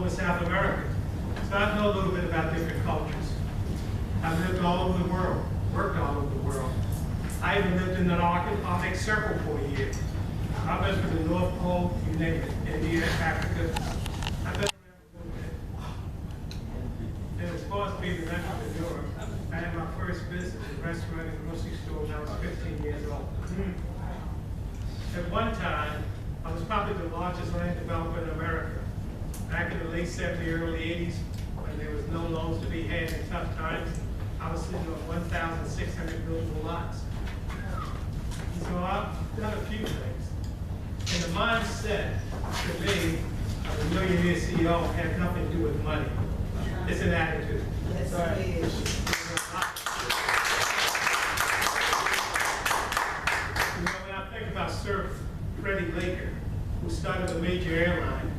over South America. So I know a little bit about different cultures. I've lived all over the world, worked all over the world. I even lived in an Arctic Circle for a year. I've been to the North Pole, you name it, India, Africa. I've been around a little bit. And as far as being an entrepreneur, I had my first business, a restaurant and grocery store when I was 15 years old. At one time, I was probably the largest land developer in America. Back in the late 70s, early 80s, when there was no loans to be had in tough times, I was sitting on 1,600 buildable lots. So I've done a few things. And the mindset, to me, of the Millionaire CEO has nothing to do with money. It's an attitude. Yes, so it is. When I think about Sir Freddie Laker, who started a major airline,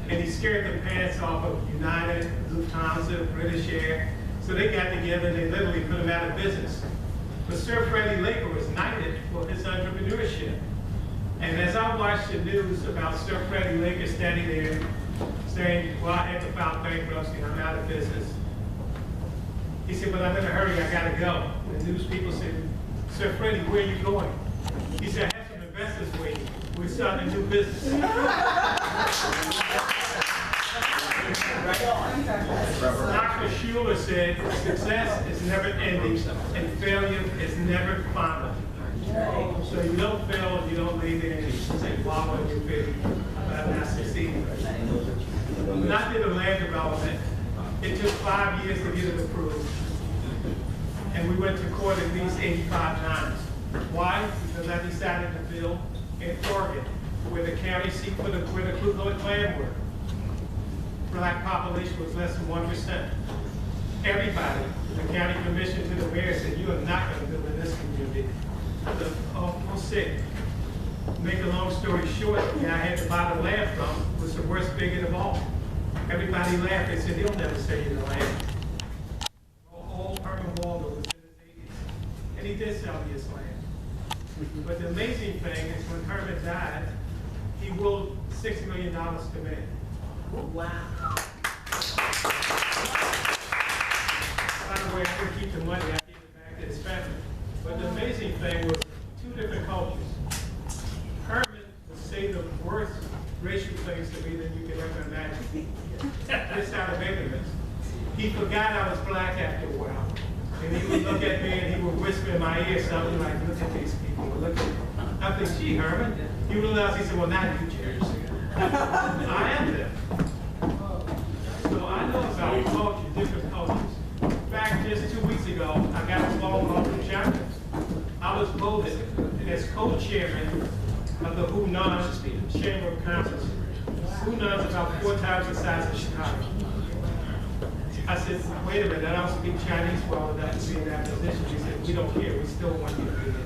and he scared the pants off of United, Lufthansa, British Air, so they got together and they literally put him out of business. But Sir Freddie Laker was knighted for his entrepreneurship. And as I watched the news about Sir Freddie Laker standing there saying, well, I had to file bankruptcy, I'm out of business. He said, but I'm in a hurry, I gotta go. And the news people said, Sir Freddie, where are you going? He said, I have some investors waiting. We're starting a new business. Dr. Schuler said, success is never ending and failure is never final. So you don't fail if you don't leave it and you say, wow, you're big, but I'm not succeeding. When I did a land development, it took 5 years to get it approved. And we went to court at least 85 times. Why? Because I decided to build in Oregon, where the county seat for the Ku Klux Klan were. Black population was less than 1%. Everybody, the county commission to the mayor said, you are not going to build in this community. I'm sick. Make a long story short, the guy I had to buy the land from was the worst bigot of all. Everybody laughed. They said, he'll never sell you the land. Old Herman Waldo was in his 80s, and he did sell me his land. But the amazing thing is when Herman died, he willed $6 million to me. Wow. By the way, I didn't keep the money, I gave it back to his family. But the amazing thing was two different cultures. Herman would say the worst racial things to me than you could ever imagine. This out of ignorance. He forgot I was black after a while. And he would look at me and he would whisper in my ear something like, look at these people, look at me. I think, gee, Herman. He realized, he said, well, not you, Jerry. I am them. So I know about culture, different cultures. In fact, just 2 weeks ago, I got a phone call from China. I was voted as co-chairman of the Hunan Chamber of Commerce. Hunan is about 4 times the size of Chicago. I said, wait a minute, I don't speak Chinese well enough to be in that position. He said, we don't care, we still want you to be there.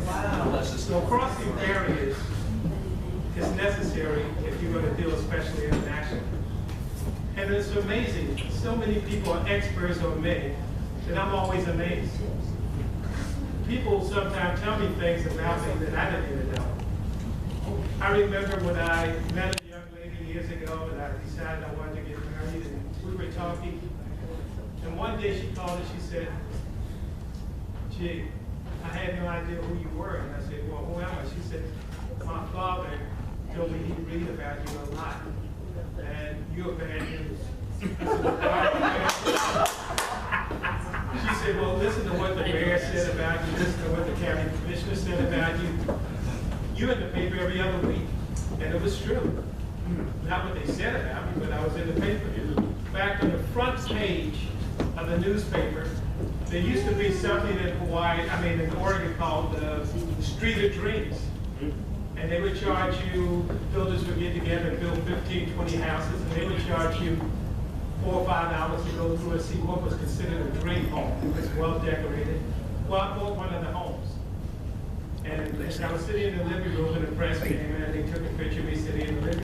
Wow. So crossing barriers is necessary if you're going to deal especially internationally. And it's amazing, so many people are experts on me that I'm always amazed. People sometimes tell me things about me that I didn't even know. I remember when I met a young lady years ago and I decided I wanted to get married and we were talking. And one day she called and she said, gee, I had no idea who you were. And I said, well, who am I? She said, my father told me he'd read about you a lot. And you're bad news. She said, well, listen to what the mayor said about you, listen to what the county commissioner said about you. You're in the paper every other week. And it was true. Not what they said about me, but I was in the paper. In fact, on the front page of the newspaper, there used to be something in in Oregon called the Street of Dreams. And they would charge you, builders would get together and build 15, 20 houses, and they would charge you $4 or $5 to go through and see what was considered a dream home. It was well decorated. Well, I bought one of the homes. And I was sitting in the living room and the press came in and they took a picture of me sitting in the living room.